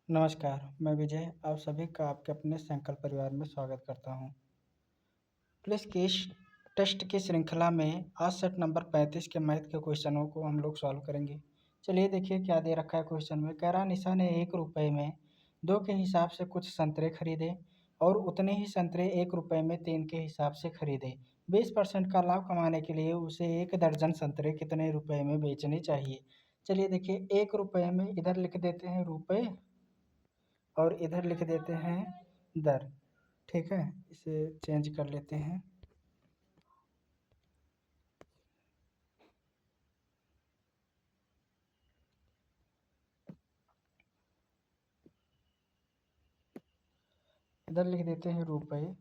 नमस्कार, मैं विजय आप सभी का आपके अपने संकल्प परिवार में स्वागत करता हूँ। प्लस केस टेस्ट की श्रृंखला में आज सेट नंबर 35 के मैथ के क्वेश्चनों को हम लोग सॉल्व करेंगे। चलिए देखिए क्या दे रखा है क्वेश्चन में। कह रहा निशा ने 1 रुपये में 2 के हिसाब से कुछ संतरे खरीदे और उतने ही संतरे 1 रुपये में 3 के हिसाब से खरीदे। 20% का लाभ कमाने के लिए उसे 1 दर्जन संतरे कितने रुपए में बेचने चाहिए? चलिए देखिए 1 रुपये में इधर लिख देते हैं रुपए और इधर लिख देते हैं दर। ठीक है, इसे चेंज कर लेते हैं। इधर लिख देते हैं रुपए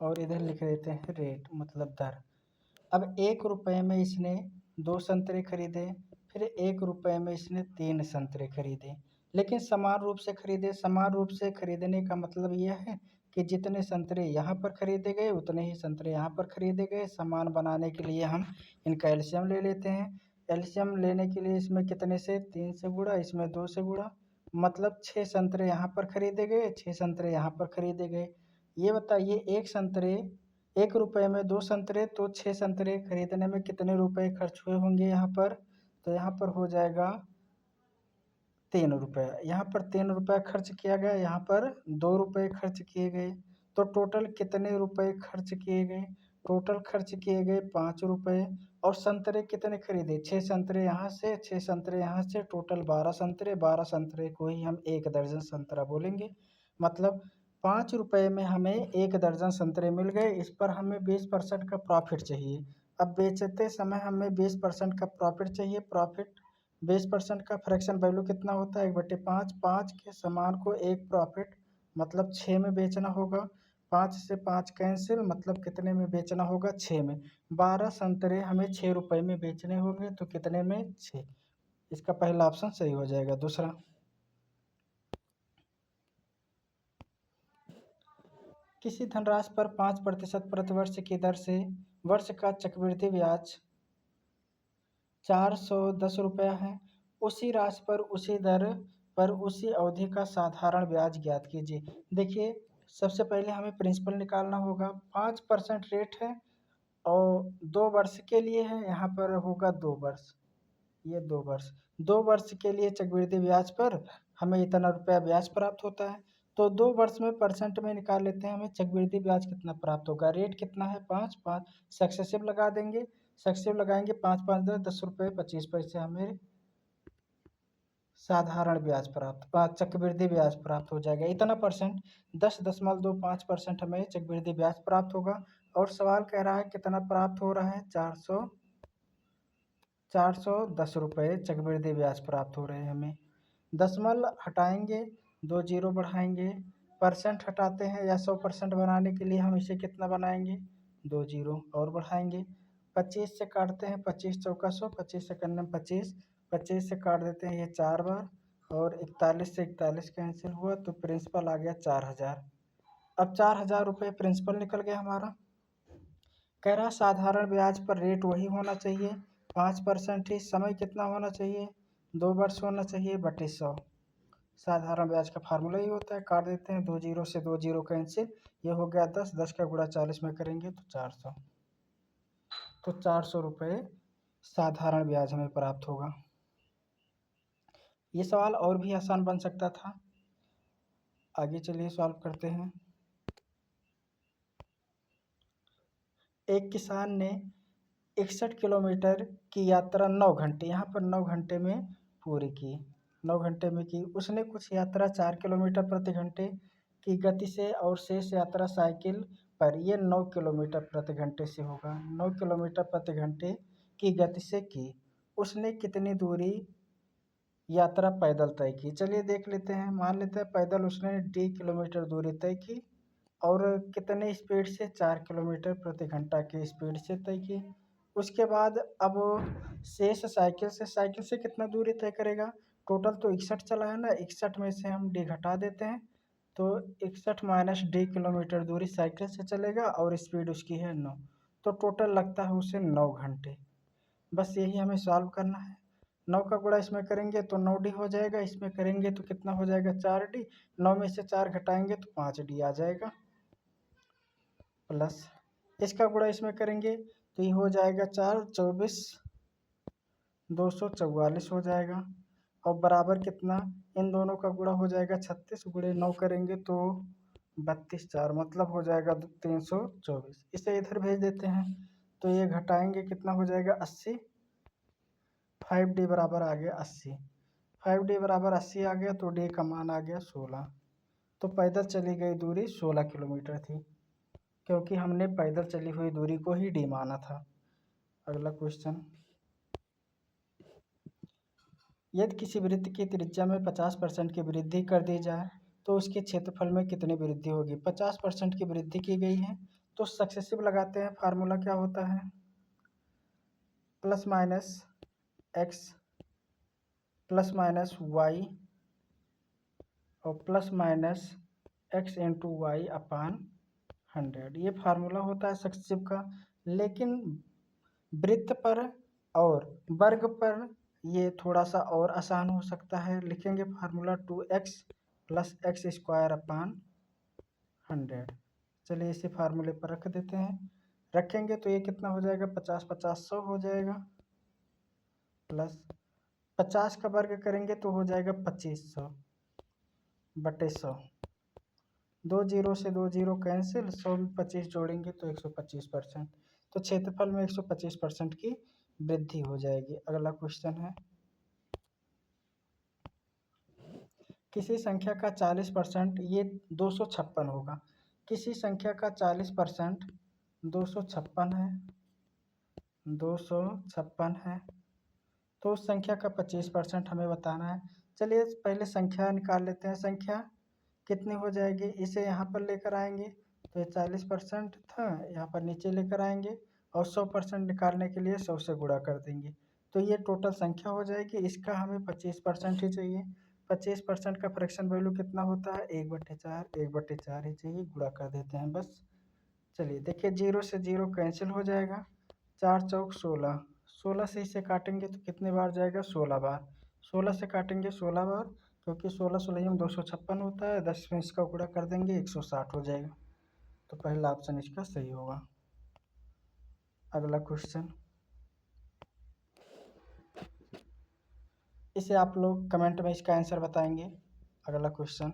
और इधर लिख देते हैं रेट मतलब दर। अब 1 रुपये में इसने 2 संतरे खरीदे, फिर 1 रुपये में इसने 3 संतरे खरीदे, लेकिन समान रूप से खरीदे। समान रूप से खरीदने का मतलब यह है कि जितने संतरे यहाँ पर खरीदे गए उतने ही संतरे यहाँ पर खरीदे गए। समान बनाने के लिए हम इनका एलसीएम ले लेते हैं। एलसीएम लेने के लिए इसमें कितने से 3 से गुणा, इसमें 2 से गुणा, मतलब 6 संतरे यहाँ पर खरीदे गए, 6 संतरे यहाँ पर खरीदे गए। ये बताइए 1 रुपये में 2 संतरे, तो 6 संतरे खरीदने में कितने रुपए खर्च हुए होंगे यहाँ पर? तो यहाँ पर हो जाएगा 3 रुपये। यहाँ पर 3 रुपये खर्च किया गया, यहाँ पर 2 रुपये खर्च किए गए। तो टोटल कितने रुपए खर्च किए गए? टोटल खर्च किए गए 5 रुपये। और संतरे कितने खरीदे? 6 संतरे यहाँ से, 6 संतरे यहाँ से, टोटल 12 संतरे। 12 संतरे को ही हम 1 दर्जन संतरा बोलेंगे। मतलब 5 रुपये में हमें 1 दर्जन संतरे मिल गए। इस पर हमें 20% का प्रॉफिट चाहिए। अब बेचते समय हमें 20% का प्रॉफिट चाहिए। प्रॉफिट 20% का फ्रैक्शन वैल्यू कितना होता है? 1/5। 5 के सामान को 1 प्रॉफिट मतलब 6 में बेचना होगा। 5 से 5 कैंसिल, मतलब कितने में बेचना होगा? 6 में। 12 संतरे हमें 6 रुपये में बेचने होंगे, तो कितने में? 6। इसका पहला ऑप्शन सही हो जाएगा। दूसरा, किसी धनराशि पर 5% प्रतिवर्ष की दर से वर्ष का चक्रवृद्धि ब्याज 410 रुपया है। उसी राशि पर उसी दर पर उसी अवधि का साधारण ब्याज ज्ञात कीजिए। देखिए सबसे पहले हमें प्रिंसिपल निकालना होगा। 5% रेट है और 2 वर्ष के लिए है। यहाँ पर होगा 2 वर्ष, ये 2 वर्ष। 2 वर्ष के लिए चक्रवृद्धि ब्याज पर हमें इतना रुपया ब्याज प्राप्त होता है। तो 2 वर्ष में परसेंट में निकाल लेते हैं, हमें चक्रवृद्धि ब्याज कितना प्राप्त होगा। रेट कितना है? 5। 5 सक्सेसिव लगा देंगे। सक्सेसिव लगाएंगे 5 5 10 रुपये 25 पैसे हमें साधारण ब्याज प्राप्त, चक्रवृद्धि ब्याज प्राप्त हो जाएगा। इतना परसेंट 10.25% हमें चक्रवृद्धि ब्याज प्राप्त होगा। और सवाल कह रहा है कितना प्राप्त हो रहा है? 410 रुपये चक्रवृद्धि ब्याज प्राप्त हो रहे हैं हमें। दशमलव हटाएंगे, 2 जीरो बढ़ाएंगे, परसेंट हटाते हैं या 100% बनाने के लिए हम इसे कितना बनाएंगे? 2 जीरो और बढ़ाएंगे। 25 से काटते हैं, 25 चौका 100, 25 सेकंड में 25, 25 से काट देते हैं ये 4 बार, और 41 से 41 कैंसिल हुआ, तो प्रिंसिपल आ गया 4000। अब 4000 रुपये प्रिंसिपल निकल गया हमारा। कह रहा साधारण ब्याज पर रेट वही होना चाहिए 5% ही। समय कितना होना चाहिए? 2 वर्ष होना चाहिए बटे 100। साधारण ब्याज का फार्मूला ही होता है। काट देते हैं, 2 जीरो से 2 जीरो कैंसिल, ये हो गया 10। 10 का गुणा 40 में करेंगे तो 400। तो 400 रुपये साधारण ब्याज हमें प्राप्त होगा। ये सवाल और भी आसान बन सकता था। आगे चलिए सॉल्व करते हैं। एक किसान ने 61 किलोमीटर की यात्रा 9 घंटे, यहाँ पर 9 घंटे में पूरी की। 9 घंटे में की। उसने कुछ यात्रा 4 किलोमीटर प्रति घंटे की गति से और शेष यात्रा साइकिल पर, ये 9 किलोमीटर प्रति घंटे से होगा। 9 किलोमीटर प्रति घंटे की गति से की। उसने कितनी दूरी यात्रा पैदल तय की? चलिए देख लेते हैं। मान लेते हैं पैदल उसने d किलोमीटर दूरी तय की और कितने स्पीड से? 4 किलोमीटर प्रति घंटा की स्पीड से तय की। उसके बाद अब शेष साइकिल से कितना दूरी तय करेगा? टोटल तो 61 चला है ना, 61 में से हम d घटा देते हैं, तो 61 माइनस d किलोमीटर दूरी साइकिल से चलेगा और स्पीड उसकी है 9। तो टोटल लगता है उसे 9 घंटे। बस यही हमें सॉल्व करना है। 9 का गुणा इसमें करेंगे तो 9D हो जाएगा, इसमें करेंगे तो कितना हो जाएगा 4D, 9 में से 4 घटाएंगे तो 5D आ जाएगा, प्लस इसका गुणा इसमें करेंगे तो ये हो जाएगा 4 24 244 हो जाएगा, और बराबर कितना, इन दोनों का गुणा हो जाएगा 36 गुणे 9 करेंगे तो 32 4 मतलब हो जाएगा 324। इसे इधर भेज देते हैं तो ये घटाएंगे कितना हो जाएगा 80, 5D बराबर आ गया 80, 5D बराबर 80 आ गया तो D का मान आ गया 16। तो पैदल चली गई दूरी 16 किलोमीटर थी, क्योंकि हमने पैदल चली हुई दूरी को ही D माना था। अगला क्वेश्चन, यदि किसी वृत्त की त्रिज्या में 50% की वृद्धि कर दी जाए तो उसके क्षेत्रफल में कितनी वृद्धि होगी। 50% की वृद्धि की गई है तो सक्सेसिव लगाते हैं। फार्मूला क्या होता है, plus minus x plus minus y और plus minus x into y upon 100, ये फार्मूला होता है सक्सेसिव का। लेकिन वृत्त पर और वर्ग पर ये थोड़ा सा और आसान हो सकता है। लिखेंगे formula 2x plus x square upon 100। चलिए इसे फार्मूले पर रख देते हैं, रखेंगे तो ये कितना हो जाएगा 50 50 100 हो जाएगा, प्लस 50 का वर्ग करेंगे तो हो जाएगा 2500 बटे 100, 2 जीरो से 2 जीरो कैंसिल, 100 में 25 जोड़ेंगे तो 125%, तो क्षेत्रफल में 125% की वृद्धि हो जाएगी। अगला क्वेश्चन है, किसी संख्या का 40%, ये 256 होगा, किसी संख्या का 40% 256 है, 256 है, तो उस संख्या का 25% हमें बताना है। चलिए पहले संख्या निकाल लेते हैं, संख्या कितनी हो जाएगी, इसे यहाँ पर लेकर आएंगे तो ये 40% था, यहाँ पर नीचे लेकर आएंगे और 100% निकालने के लिए 100 से गुणा कर देंगे तो ये टोटल संख्या हो जाएगी। इसका हमें 25% ही चाहिए, 25% का फ्रैक्शन वैल्यू कितना होता है 1/4, 1/4 ही चाहिए, गुणा कर देते हैं बस। चलिए देखिए, 0 से 0 कैंसिल हो जाएगा, 4 चौक 16, 16 से इसे काटेंगे तो कितने बार जाएगा 16 बार, 16 से काटेंगे 16 बार, क्योंकि 16 16 में 256 होता है, 10 में इसका गुणा कर देंगे 160 हो जाएगा, तो पहला ऑप्शन इसका सही होगा। अगला क्वेश्चन, इसे आप लोग कमेंट में इसका आंसर बताएंगे। अगला क्वेश्चन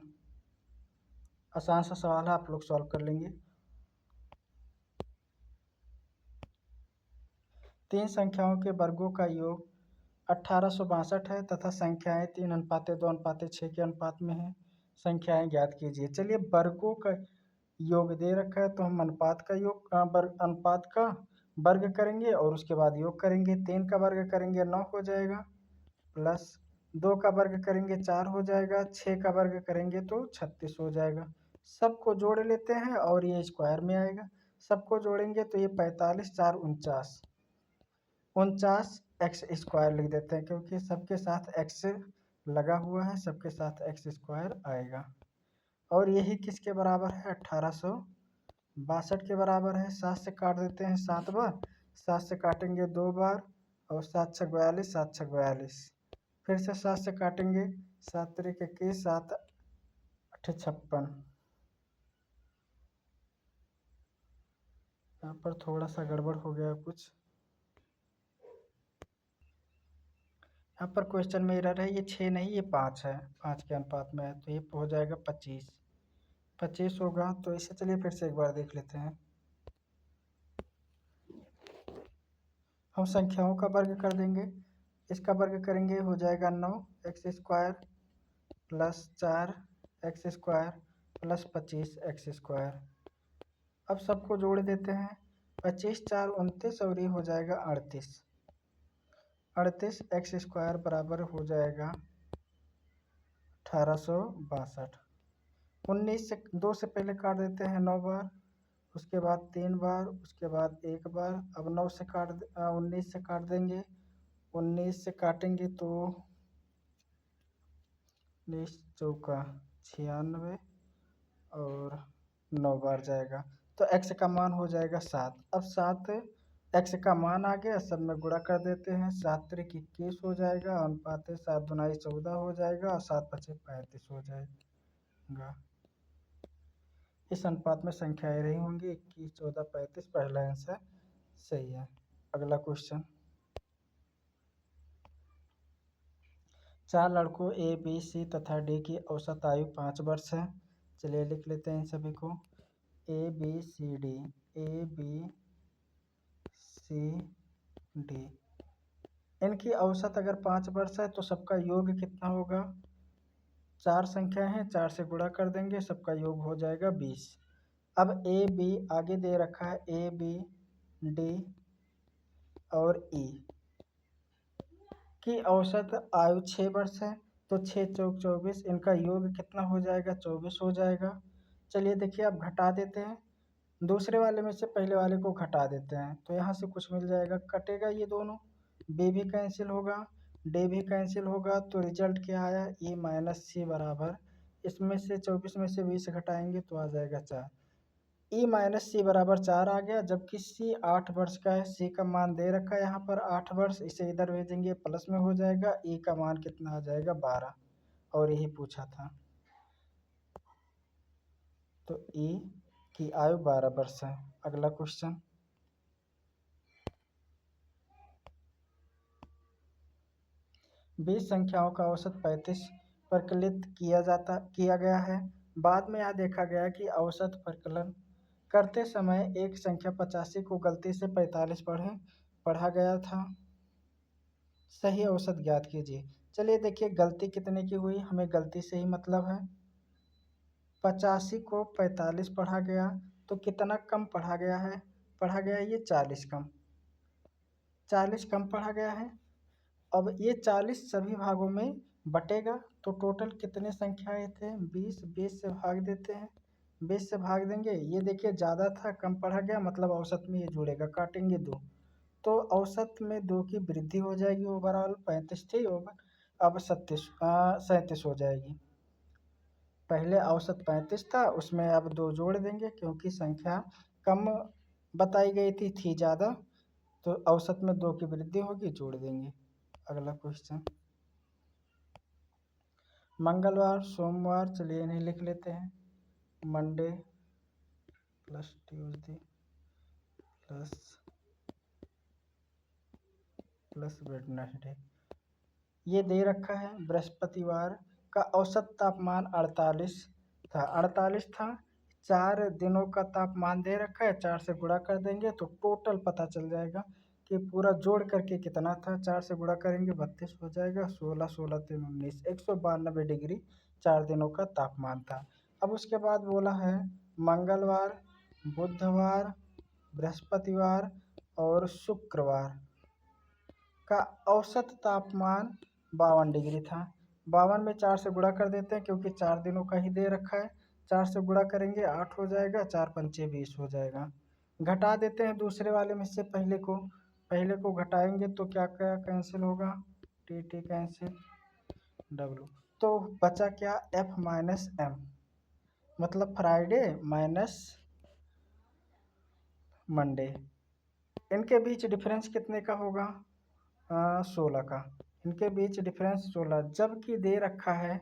आसान सा सवाल है, आप लोग सॉल्व कर लेंगे। 3 संख्याओं के वर्गों का योग 1862 है तथा संख्याएं 3:2:6 के अनुपात में है, संख्याएं ज्ञात कीजिए। चलिए वर्गों का योग दे रखा है तो हम अनुपात का योग अनुपात का वर्ग करेंगे और उसके बाद योग करेंगे। 3 का वर्ग करेंगे 9 हो जाएगा, प्लस 2 का वर्ग करेंगे 4 हो जाएगा, 6 का वर्ग करेंगे तो 36 हो जाएगा। सबको जोड़ लेते हैं और ये स्क्वायर में आएगा, सबको जोड़ेंगे तो ये 45 4 49, 49 एक्स स्क्वायर लिख देते हैं, क्योंकि सबके साथ एक्स लगा हुआ है, सबके साथ एक्स स्क्वायर आएगा। और यही किसके बराबर है 1862 के बराबर है। 7 से काट देते हैं 7 बार, 7 से काटेंगे 2 बार और 7 6 42, 7 6 42, फिर से 7 से काटेंगे, 7 3 21, 7 8 56। यहाँ पर थोड़ा सा गड़बड़ हो गया कुछ, यहाँ पर क्वेश्चन में एरर है, ये 6 नहीं ये 5 है, 5 के अनुपात में है, तो ये हो जाएगा 25, 25 होगा। तो इसे चलिए फिर से एक बार देख लेते हैं, हम संख्याओं का वर्ग कर देंगे, इसका वर्ग करेंगे हो जाएगा 9 x square plus 4 x square plus 25 x square. अब सबको जोड़ देते हैं, 25 4 29 और ये हो जाएगा 38, 38 एक्स स्क्वायर बराबर हो जाएगा 1862। 19 से 2 से पहले काट देते हैं 9 बार, उसके बाद 3 बार, उसके बाद 1 बार। अब 9 से 19 से काट देंगे, 19 से काटेंगे तो 19 चौका 96 और 9 बार जाएगा, तो x का मान हो जाएगा 7। अब 7 एक्स का मान आ गया, सब में गुणा कर देते हैं, 7×21 हो जाएगा, अनुपात 7×2 14 हो जाएगा और 7×5 35 हो जाएगा। इस अनुपात में संख्याएं रही होंगी 21 14 35, पहला आंसर सही है। अगला क्वेश्चन, 4 लड़कों ए बी सी तथा डी की औसत आयु 5 वर्ष है। चलिए लिख लेते हैं इन सभी को, A B C D, A B C D, इनकी औसत अगर 5 वर्ष है तो सबका योग कितना होगा? 4 संख्या है, 4 से गुणा कर देंगे, सबका योग हो जाएगा 20। अब ए बी आगे दे रखा है, ए बी डी और ई की औसत आयु 6 वर्ष है, तो 6 चौक 24, इनका योग कितना हो जाएगा? 24 हो जाएगा। चलिए देखिए अब घटा देते हैं, दूसरे वाले में से पहले वाले को घटा देते हैं, तो यहाँ से कुछ मिल जाएगा, कटेगा ये दोनों, बी भी कैंसिल होगा, डी भी कैंसिल होगा, तो रिजल्ट क्या आया? ई माइनस सी बराबर, इसमें से 24 में से 20 घटाएंगे तो आ जाएगा 4। ई माइनस सी बराबर 4 आ गया, जबकि सी 8 वर्ष का है, सी का मान दे रखा है यहाँ पर 8 वर्ष, इसे इधर भेजेंगे प्लस में हो जाएगा, ई का मान कितना आ जाएगा? 12, और यही पूछा था, तो ई की आयु 12 वर्ष है। अगला क्वेश्चन, 20 संख्याओं का औसत 35 परिकलित किया गया है। बाद में यह देखा गया कि औसत परिकलन करते समय एक संख्या 85 को गलती से 45 पढ़ा गया था। सही औसत ज्ञात कीजिए। चलिए देखिए गलती कितने की हुई, हमें गलती से ही मतलब है। 85 को 45 पढ़ा गया, तो कितना कम पढ़ा गया है? पढ़ा गया है ये 40 कम, 40 कम पढ़ा गया है। अब ये 40 सभी भागों में बटेगा, तो टोटल कितने संख्याएं थे? 20, 20 से भाग देते हैं, 20 से भाग देंगे, ये देखिए ज़्यादा था, कम पढ़ा गया, मतलब औसत में ये जुड़ेगा, काटेंगे 2, तो औसत में 2 की वृद्धि हो जाएगी, ओवरऑल 35 थी, अब 37 हो जाएगी। पहले औसत 35 था, उसमें अब 2 जोड़ देंगे, क्योंकि संख्या कम बताई गई थी ज़्यादा, तो औसत में 2 की वृद्धि होगी, जोड़ देंगे। अगला क्वेश्चन, मंगलवार सोमवार, चलिए इन्हें लिख लेते हैं, Monday plus Tuesday plus Wednesday, ये दे रखा है। बृहस्पतिवार का औसत तापमान 48 था, 48 था, 4 दिनों का तापमान दे रखा है, 4 से गुणा कर देंगे तो टोटल पता चल जाएगा कि पूरा जोड़ करके कितना था। 4 से गुणा करेंगे 32 हो जाएगा, 16 16 3 19, 192 डिग्री 4 दिनों का तापमान था। अब उसके बाद बोला है मंगलवार, बुधवार, बृहस्पतिवार और शुक्रवार का औसत तापमान 52 डिग्री था। 52 में 4 से गुणा कर देते हैं, क्योंकि 4 दिनों का ही दे रखा है, 4 से गुणा करेंगे 8 हो जाएगा, 4 पंचे 20 हो जाएगा। घटा देते हैं दूसरे वाले में से पहले को घटाएंगे तो क्या क्या कैंसिल होगा? टी टी कैंसिल, डब्लू, तो बचा क्या? एफ माइनस एम, मतलब फ्राइडे माइनस मंडे, इनके बीच डिफरेंस कितने का होगा? 16 का, इनके बीच डिफरेंस 16, जबकि दे रखा है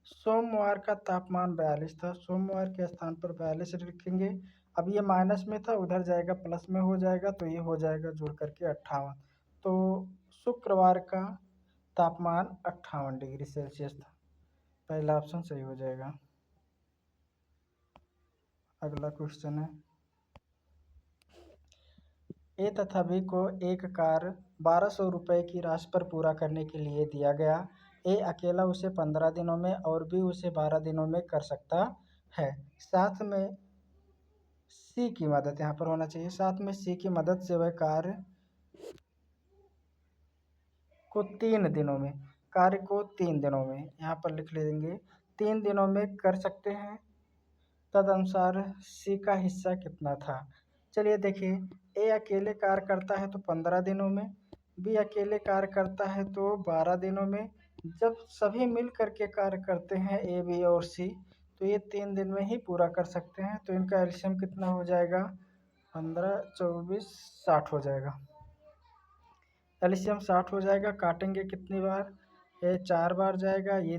सोमवार का तापमान 42 था, सोमवार के स्थान पर 42 लिखेंगे। अब ये माइनस में था, उधर जाएगा प्लस में हो जाएगा, तो ये हो जाएगा जुड़ करके 58, तो शुक्रवार का तापमान 58 डिग्री सेल्सियस था, पहला ऑप्शन सही हो जाएगा। अगला क्वेश्चन है, ए तथा बी को एक कार्य 1200 रुपये की राशि पर पूरा करने के लिए दिया गया। ए अकेला उसे 15 दिनों में और बी उसे 12 दिनों में कर सकता है। साथ में सी की मदद यहाँ पर होना चाहिए, साथ में सी की मदद से वह कार्य को 3 दिनों में, कार्य को 3 दिनों में यहाँ पर लिख लेंगे, 3 दिनों में कर सकते हैं। तदनुसार सी का हिस्सा कितना था? चलिए देखिए, ए अकेले कार्य करता है तो 15 दिनों में, बी अकेले कार्य करता है तो 12 दिनों में, जब सभी मिल करके कार्य करते हैं ए बी और सी, तो ये 3 दिन में ही पूरा कर सकते हैं। तो इनका एलसीएम कितना हो जाएगा? 15 24 60 हो जाएगा। एलसीएम 60 हो जाएगा। काटेंगे कितनी बार? ये 4 बार जाएगा, ये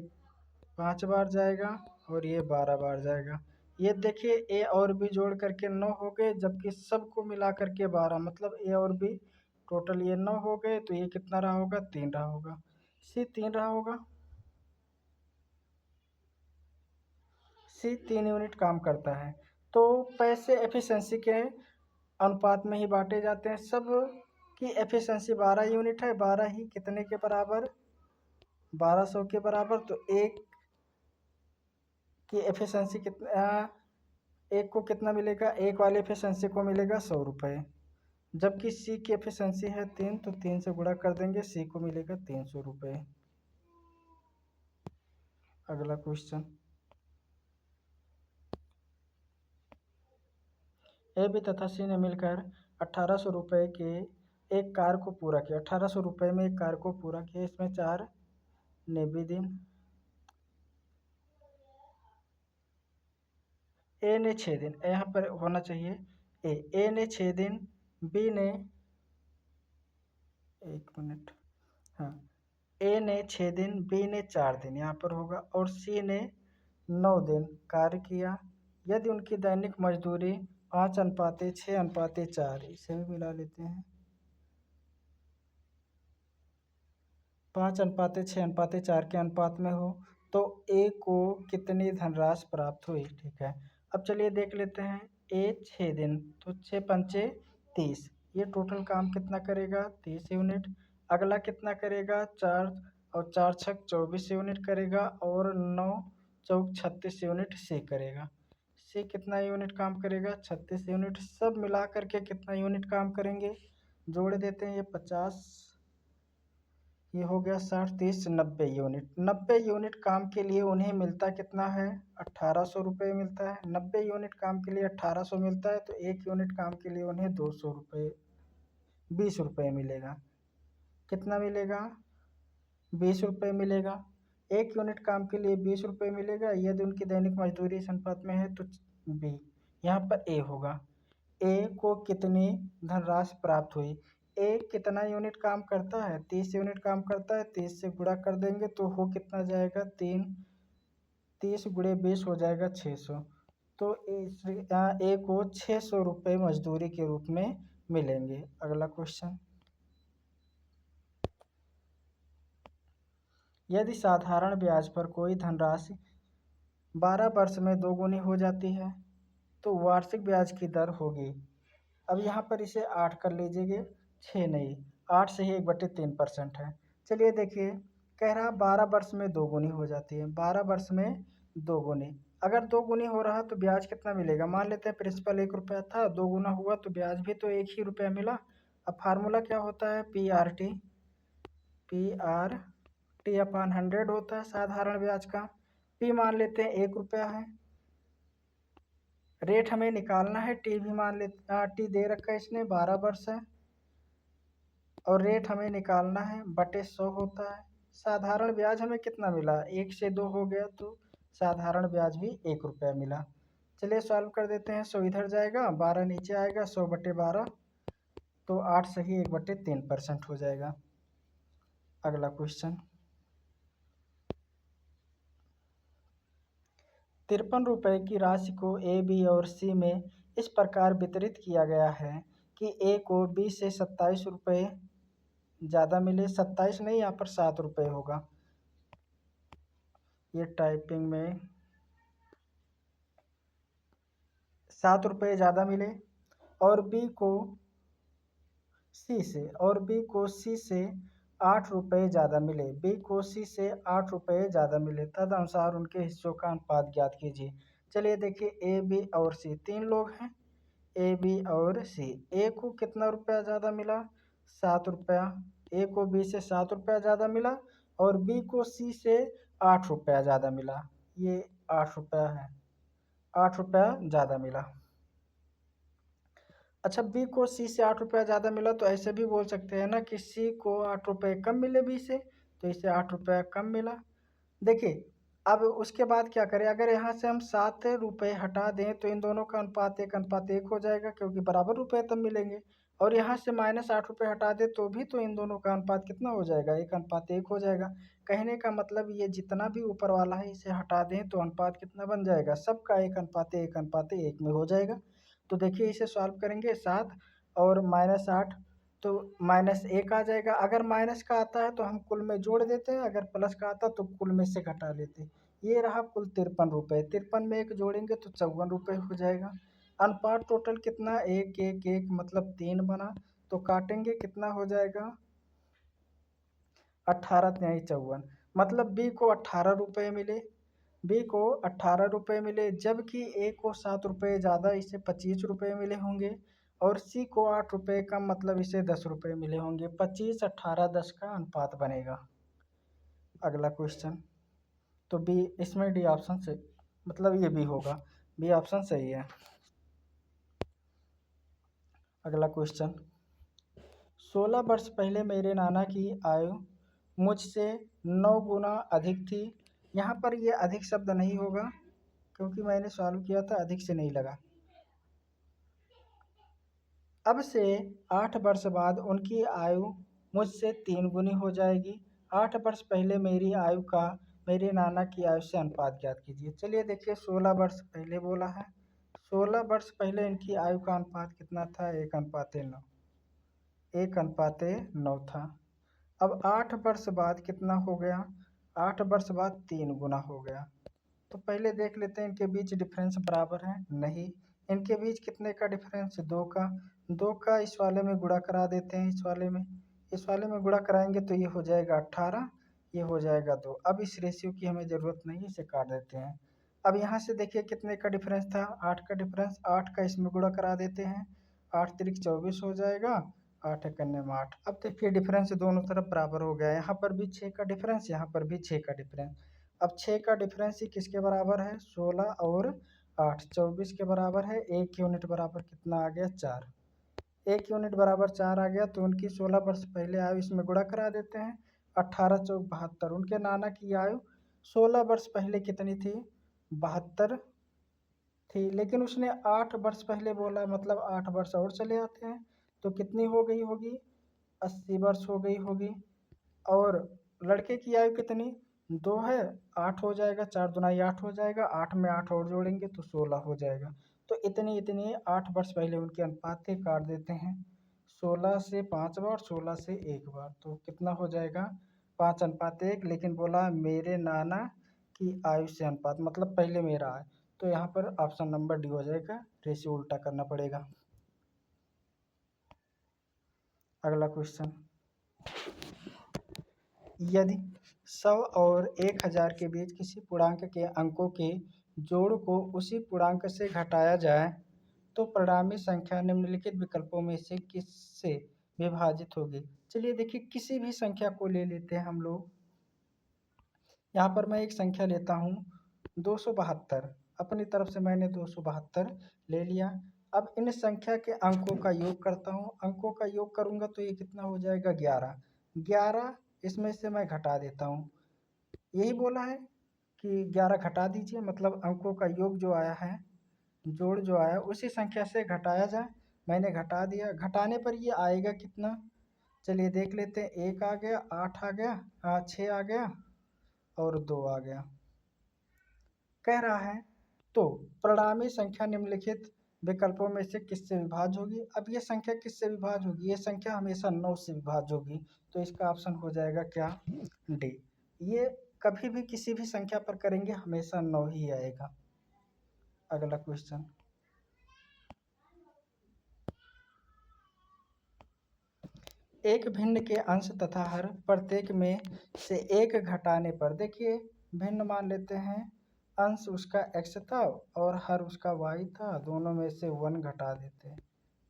5 बार जाएगा और ये 12 बार जाएगा। ये देखिए ए और बी जोड़ करके 9 हो गए, जबकि सबको मिला करके 12, मतलब ए और बी टोटल ये 9 हो गए। तो ये कितना रहा होगा? 3 रहा होगा। सी 3 रहा होगा। सी 3 यूनिट काम करता है। तो पैसे एफिशिएंसी के अनुपात में ही बांटे जाते हैं। सब की एफिशिएंसी 12 यूनिट है। 12 ही कितने के बराबर? 1200 के बराबर। तो एक की एफिशिएंसी कितना, एक को कितना मिलेगा? एक वाले एफिशिएंसी को मिलेगा 100 रुपये। जबकि सी की एफिशिएंसी है 3, तो 3 से गुणा कर देंगे, सी को मिलेगा 300 रुपये। अगला क्वेश्चन, ए बी तथा सी ने मिलकर 1800 रुपये के एक कार्य को पूरा किया। 1800 रुपये में एक कार्य को पूरा किया। इसमें 4 निबी दिन। ए ने 6 दिन, यहाँ पर होना चाहिए ए ने 6 दिन, बी ने, एक मिनट, हाँ, ए ने 6 दिन, बी ने 4 दिन, यहाँ पर होगा, और सी ने 9 दिन कार्य किया। यदि उनकी दैनिक मजदूरी 5:6:4, इसे भी मिला लेते हैं, 5:6:4 के अनुपात में हो, तो ए को कितनी धनराशि प्राप्त हुई? ठीक है, अब चलिए देख लेते हैं। ए 6 दिन, तो 6 पंचे 30, ये टोटल काम कितना करेगा? 30 यूनिट। अगला कितना करेगा? 4 और 4 छक 24 यूनिट करेगा, और 9 चौक 36 यूनिट सी करेगा। सी कितना यूनिट काम करेगा? 36 यूनिट। सब मिला करके कितना यूनिट काम करेंगे? जोड़ देते हैं, ये 50, ये हो गया 60, 30, 90 यूनिट। 90 यूनिट काम के लिए उन्हें मिलता कितना है? 1800 रुपये मिलता है। 90 यूनिट काम के लिए 1800 मिलता है, तो एक यूनिट काम के लिए उन्हें 200 रुपये, 20 रुपये मिलेगा। कितना मिलेगा? 20 रुपये मिलेगा। एक यूनिट काम के लिए 20 रुपये मिलेगा। यदि उनकी दैनिक मजदूरी इस अनुपात में है, तो बी, यहाँ पर ए होगा। ए को कितनी धनराशि प्राप्त हुई? ए कितना यूनिट काम करता है? 30 यूनिट काम करता है। 30 से गुणा कर देंगे तो हो कितना जाएगा? 3, 30 गुणे 20 हो जाएगा 600। तो ए को 600 रुपये मजदूरी के रूप में मिलेंगे। अगला क्वेश्चन, यदि साधारण ब्याज पर कोई धनराशि 12 वर्ष में दोगुनी हो जाती है, तो वार्षिक ब्याज की दर होगी। अब यहाँ पर इसे 8 कर लीजिएगा, 6 नहीं, 8 से ही 1/3% है। चलिए देखिए, कह रहा 12 वर्ष में दोगुनी हो जाती है। 12 वर्ष में दोगुनी, अगर दोगुनी हो रहा तो ब्याज कितना मिलेगा? मान लेते हैं प्रिंसिपल 1 रुपया था, दोगुना हुआ तो ब्याज भी तो 1 ही रुपया मिला। अब फार्मूला क्या होता है? पी अपॉन 100 होता है साधारण ब्याज का। पी मान लेते हैं 1 रुपया है। रेट हमें निकालना है, टी भी मान लेते, टी दे रखा है इसने, 12 वर्ष है, और रेट हमें निकालना है, बटे 100 होता है। साधारण ब्याज हमें कितना मिला? 1 से 2 हो गया, तो साधारण ब्याज भी 1 रुपया मिला। चलिए सॉल्व कर देते हैं। 100 इधर जाएगा, 12 नीचे आएगा, 100/12, तो 8 से ही 1/3% हो जाएगा। अगला क्वेश्चन, 53 रुपये की राशि को ए, बी और सी में इस प्रकार वितरित किया गया है कि ए को बी से 27 रुपये ज़्यादा मिले। 27 नहीं, यहाँ पर 7 रुपये होगा, ये टाइपिंग में 7 रुपये ज़्यादा मिले, और बी को सी से 8 रुपये ज़्यादा मिले। बी को सी से 8 रुपये ज़्यादा मिले, तदनुसार उनके हिस्सों का अनुपात ज्ञात कीजिए। चलिए देखिए, ए, बी और सी, 3 लोग हैं, ए, बी और सी। ए को कितना रुपया ज़्यादा मिला? 7 रुपया। ए को बी से 7 रुपया ज़्यादा मिला, और बी को सी से 8 रुपया ज़्यादा मिला। ये 8 रुपया है, 8 रुपया ज़्यादा मिला। अच्छा, बी को सी से 8 रुपया ज़्यादा मिला, तो ऐसे भी बोल सकते हैं ना कि सी को 8 रुपये कम मिले बी से, तो इसे 8 रुपया कम मिला। देखिए, अब उसके बाद क्या करें, अगर यहाँ से हम 7 रुपये हटा दें तो इन दोनों का अनुपात 1:1 हो जाएगा, क्योंकि बराबर रुपये तब मिलेंगे। और यहाँ से -8 रुपये हटा दें तो भी तो इन दोनों का अनुपात कितना हो जाएगा, 1:1 हो जाएगा। कहने का मतलब ये जितना भी ऊपर वाला है इसे हटा दें तो अनुपात कितना बन जाएगा, सबका 1:1 में हो जाएगा। तो देखिए इसे सॉल्व करेंगे, 7 और -8 तो -1 आ जाएगा। अगर माइनस का आता है तो हम कुल में जोड़ देते हैं, अगर प्लस का आता तो कुल में से घटा लेते हैं। ये रहा कुल 53 रुपये, 53 में 1 जोड़ेंगे तो 54 रुपये हो जाएगा। अनुपात टोटल कितना, 1:1:1 मतलब 3 बना, तो काटेंगे कितना हो जाएगा, 18 तिहाई 54, मतलब बी को 18 रुपये मिले। बी को 18 रुपये मिले, जबकि ए को 7 रुपये ज़्यादा, इसे 25 रुपये मिले होंगे। और सी को 8 रुपये कम, मतलब इसे 10 रुपये मिले होंगे। 25, 18, 10 का अनुपात बनेगा। अगला क्वेश्चन, तो बी, इसमें डी ऑप्शन से मतलब ये बी होगा, बी ऑप्शन सही है। अगला क्वेश्चन, 16 वर्ष पहले मेरे नाना की आयु मुझसे 9 गुना अधिक थी। यहाँ पर ये अधिक शब्द नहीं होगा, क्योंकि मैंने सॉल्व किया था, अधिक से नहीं लगा। अब से 8 वर्ष बाद उनकी आयु मुझसे 3 गुनी हो जाएगी। 8 वर्ष पहले मेरी आयु का मेरे नाना की आयु से अनुपात ज्ञात कीजिए। चलिए देखिए, 16 वर्ष पहले बोला है, 16 वर्ष पहले इनकी आयु का अनुपात कितना था, 1:9, 1:9 था। अब 8 वर्ष बाद कितना हो गया, 8 वर्ष बाद 3 गुना हो गया। तो पहले देख लेते हैं इनके बीच डिफरेंस बराबर है, नहीं। इनके बीच कितने का डिफरेंस, 2 का। 2 का इस वाले में गुणा करा देते हैं, इस वाले में गुणा कराएंगे तो ये हो जाएगा 18, ये हो जाएगा 2। अब इस रेशियो की हमें ज़रूरत नहीं है, इसे काट देते हैं। अब यहाँ से देखिए कितने का डिफरेंस था, 8 का डिफरेंस, 8 का इसमें गुणा करा देते हैं, 8 त्रिक 24 हो जाएगा, 8 एकन्ने में 8। अब देखिए डिफरेंस दोनों तरफ बराबर हो गया, यहाँ पर भी 6 का डिफरेंस, यहाँ पर भी 6 का डिफरेंस। अब 6 का डिफरेंस ही किसके बराबर है, 16 और 8, 24 के बराबर है। 1 यूनिट बराबर कितना आ गया, 4। 1 यूनिट बराबर 4 आ गया, तो उनकी 16 वर्ष पहले आयु इसमें गुणा करा देते हैं, 18 चौक 72। उनके नाना की आयु 16 वर्ष पहले कितनी थी, 72 थी, लेकिन उसने 8 वर्ष पहले बोला, मतलब 8 वर्ष और चले आते हैं तो कितनी हो गई होगी, 80 वर्ष हो गई होगी। और लड़के की आयु कितनी, 2 है, 8 हो जाएगा, 4 दुनाई 8 हो जाएगा, 8 में 8 और जोड़ेंगे तो 16 हो जाएगा। तो इतनी इतनी 8 वर्ष पहले उनके अनुपात थे, काट देते हैं। 16 से 5 बार, 16 से 1 बार, तो कितना हो जाएगा, 5:1। लेकिन बोला मेरे नाना की आयु से अनुपात, मतलब पहले मेरा है, तो यहाँ पर ऑप्शन नंबर डी हो जाएगा, रेशियो उल्टा करना पड़ेगा। अगला क्वेश्चन, यदि 100 और 1000 के बीच किसी पूर्णांक के अंकों के जोड़ को उसी पूर्णांक से घटाया जाए तो परिणामी संख्या निम्नलिखित विकल्पों में से किससे विभाजित होगी। चलिए देखिए, किसी भी संख्या को ले लेते हैं हम लोग। यहाँ पर मैं एक संख्या लेता हूँ 272, अपनी तरफ से मैंने 272 ले लिया। अब इन संख्या के अंकों का योग करता हूँ, अंकों का योग करूँगा तो ये कितना हो जाएगा, 11। 11 इसमें से मैं घटा देता हूँ, यही बोला है कि 11 घटा दीजिए, मतलब अंकों का योग जो आया है, जोड़ जो आया उसी संख्या से घटाया जाए। मैंने घटा दिया, घटाने पर ये आएगा कितना, चलिए देख लेते हैं। 1 आ गया, 8 आ गया, 6 आ गया और 2 आ गया, कह रहा है तो परिणामी संख्या निम्नलिखित विकल्पों में से किससे विभाज्य होगी। अब ये संख्या किससे विभाज्य होगी, ये संख्या हमेशा 9 से विभाज्य होगी, तो इसका ऑप्शन हो जाएगा क्या, डी। ये कभी भी किसी भी संख्या पर करेंगे हमेशा 9 ही आएगा। अगला क्वेश्चन, एक भिन्न के अंश तथा हर प्रत्येक में से एक घटाने पर, देखिए भिन्न मान लेते हैं, अंश उसका x था और हर उसका y था, दोनों में से 1 घटा देते हैं।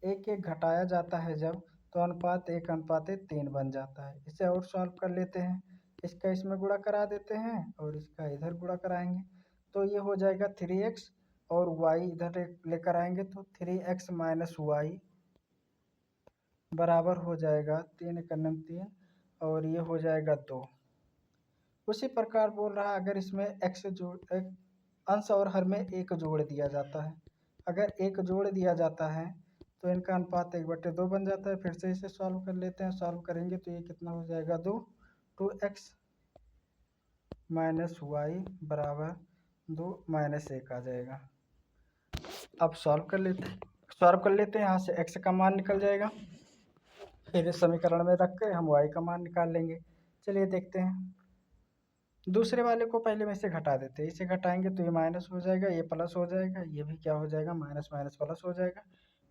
एक एक घटाया जाता है जब, तो अनुपात 1:3 बन जाता है। इसे और सॉल्व कर लेते हैं, इसका इसमें गुणा करा देते हैं और इसका इधर गुणा कराएंगे, तो ये हो जाएगा 3x, और y इधर लेकर आएंगे तो 3x माइनस वाई बराबर हो जाएगा 3 एकन्नम 3, और ये हो जाएगा 2। उसी प्रकार बोल रहा है अगर इसमें x जोड़ अंश और हर में 1 जोड़ दिया जाता है, अगर 1 जोड़ दिया जाता है तो इनका अनुपात 1/2 बन जाता है। फिर से इसे सॉल्व कर लेते हैं, सॉल्व करेंगे तो ये कितना हो जाएगा 2x माइनस वाई बराबर 2 माइनस 1 आ जाएगा। अब सॉल्व कर लेते हैं, यहाँ से x का मान निकल जाएगा, फिर इस समीकरण में रख के हम y का मान निकाल लेंगे। चलिए देखते हैं, दूसरे वाले को पहले में से घटा देते हैं, इसे घटाएंगे तो ये माइनस हो जाएगा, ये प्लस हो जाएगा, ये भी क्या हो जाएगा माइनस माइनस प्लस हो जाएगा।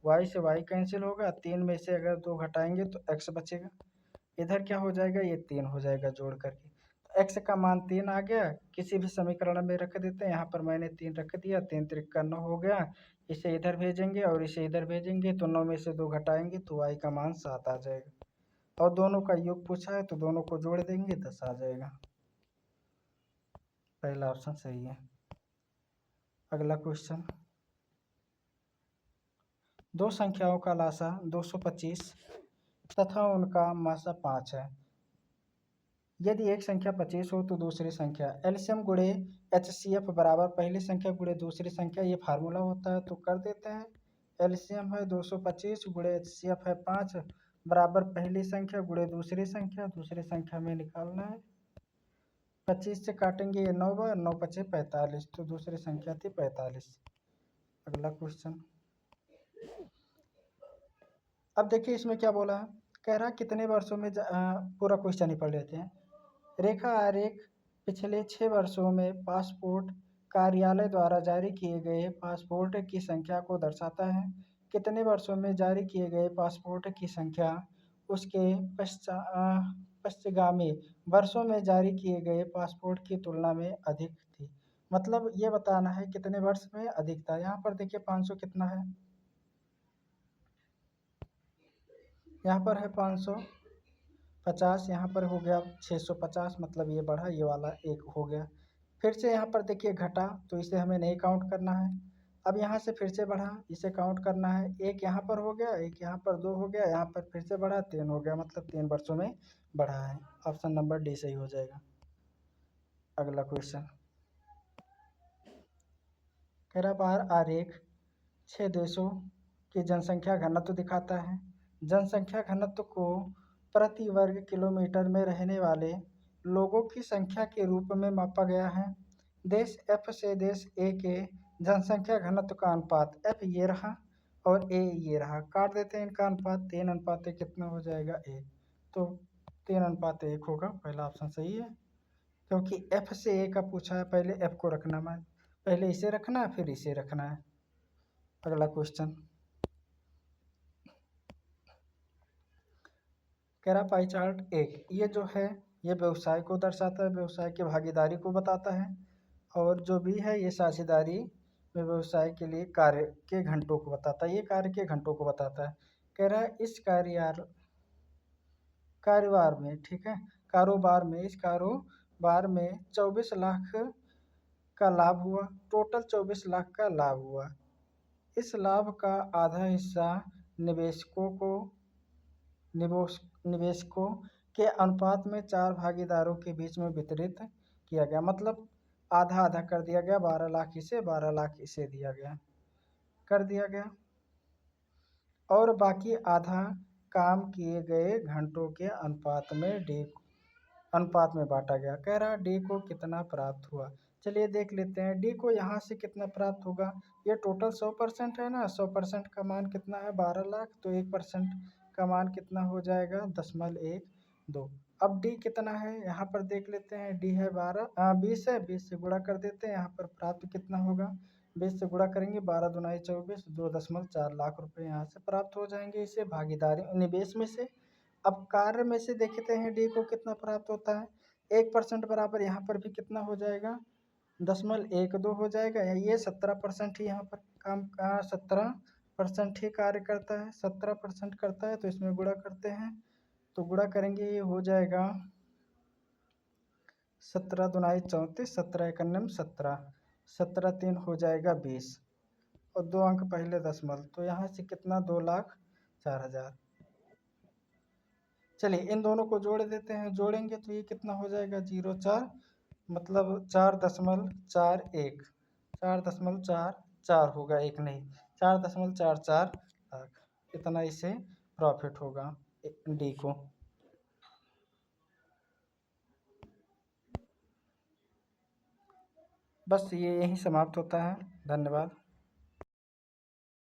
y से y कैंसिल होगा, 3 में से अगर 2 घटाएंगे तो x बचेगा, इधर क्या हो जाएगा ये 3 हो जाएगा जोड़ करके। तो x का मान 3 आ गया, किसी भी समीकरण में रख देते हैं, यहाँ पर मैंने 3 रख दिया, 3 त्रिक 9 हो गया, इसे इधर भेजेंगे और इसे इधर भेजेंगे तो 9 में से 2 घटाएंगे तो y का मान 7 आ जाएगा। और दोनों का योग पूछा है तो दोनों को जोड़ देंगे 10 आ जाएगा। पहला ऑप्शन सही है। अगला क्वेश्चन, दो संख्याओं का लासा 225 तथा उनका मासा 5 है। यदि एक संख्या 25 हो तो दूसरी संख्या एलसीएम गुणे एचसीएफ बराबर पहली संख्या गुणे दूसरी संख्या, ये फार्मूला होता है तो कर देते हैं। एलसीएम है 225 गुणे एचसीएफ है 5 बराबर पहली संख्या गुणे दूसरी संख्या, दूसरी संख्या में निकालना है। 25 से काटेंगे ये 9 बार, 9 पचे 45, तो दूसरी संख्या थी 45। अगला क्वेश्चन, अब देखिए इसमें क्या बोला है, कह रहा कितने वर्षों में पूरा क्वेश्चन ही पढ़ लेते हैं। रेखा आरेख पिछले 6 वर्षों में पासपोर्ट कार्यालय द्वारा जारी किए गए पासपोर्ट की संख्या को दर्शाता है। कितने वर्षों में जारी किए गए पासपोर्ट की संख्या उसके पश्चिगामी वर्षों में जारी किए गए पासपोर्ट की तुलना में अधिक थी। मतलब ये बताना है कितने वर्ष में अधिक था। यहाँ पर देखिए 500 कितना है, यहाँ पर है 550, यहाँ पर हो गया 650, मतलब ये बढ़ा, ये वाला एक हो गया। फिर से यहाँ पर देखिए घटा तो इसे हमें नहीं काउंट करना है। अब यहाँ से फिर से बढ़ा, इसे काउंट करना है। एक यहाँ पर हो गया, एक यहाँ पर 2 हो गया, यहाँ पर फिर से बढ़ा 3 हो गया, मतलब 3 वर्षों में बढ़ा है। ऑप्शन नंबर डी सही हो जाएगा। अगला क्वेश्चन, कह रहा बाहर आरेख 6 देशों की जनसंख्या घनत्व दिखाता है। जनसंख्या घनत्व को प्रति वर्ग किलोमीटर में रहने वाले लोगों की संख्या के रूप में मापा गया है। देश एफ से देश ए के जनसंख्या घनत्व का अनुपात एफ ये रहा और ए ये रहा, काट देते हैं इनका अनुपात, 3:1 कितना हो जाएगा 1, तो 3:1 होगा। पहला ऑप्शन सही है, क्योंकि एफ से ए का पूछा है, पहले एफ को रखना है, पहले इसे रखना है फिर इसे रखना है। अगला क्वेश्चन, कह रहा पाई चार्ट एक, ये जो है ये व्यवसाय को दर्शाता है, व्यवसाय की भागीदारी को बताता है, और जो भी है ये साझेदारी में व्यवसाय के लिए कार्य के घंटों को बताता है, ये कार्य के घंटों को बताता है। कह रहा है इस कारोबार में, ठीक है, इस कारोबार में 24 लाख का लाभ हुआ, टोटल 24 लाख का लाभ हुआ। इस लाभ का आधा हिस्सा निवेशकों के अनुपात में 4 भागीदारों के बीच में वितरित किया गया, मतलब आधा आधा कर दिया गया, 12 लाख इसे 12 लाख इसे दिया गया, कर दिया गया, और बाकी आधा काम किए गए घंटों के अनुपात में बांटा गया। कह रहा डी को कितना प्राप्त हुआ, चलिए देख लेते हैं। डी को यहाँ से कितना प्राप्त होगा, ये टोटल 100% है ना, 100% का मान कितना है 12 लाख, तो 1% का मान कितना हो जाएगा 0.12। अब डी कितना है यहाँ पर देख लेते हैं, डी है 20 है, 20 से गुणा कर देते हैं, यहाँ पर प्राप्त कितना होगा 20 से गुणा करेंगे, 12 दूना 24, 2.4 लाख रुपए यहाँ से प्राप्त हो जाएंगे इसे भागीदारी निवेश में से। अब कार्य में से देखते हैं डी को कितना प्राप्त होता है, 1% बराबर यहाँ पर भी कितना हो जाएगा 0.12 हो जाएगा, ये 17% ही यहाँ पर काम 17% ही कार्य करता है, 17% करता है, तो इसमें गुणा करते हैं, तो गुणा करेंगे ये हो जाएगा 17 दूना 34, 17 एकन्नम 17, 17 3 हो जाएगा 20, और 2 अंक पहले दशमलव, तो यहाँ से कितना 2,04,000। चलिए इन दोनों को जोड़ देते हैं, जोड़ेंगे तो ये कितना हो जाएगा 0,4 मतलब 4.41, 4.44 होगा, एक नहीं 4.44 लाख, इतना इसे प्रॉफिट होगा डी को। बस ये यहीं समाप्त होता है। धन्यवाद।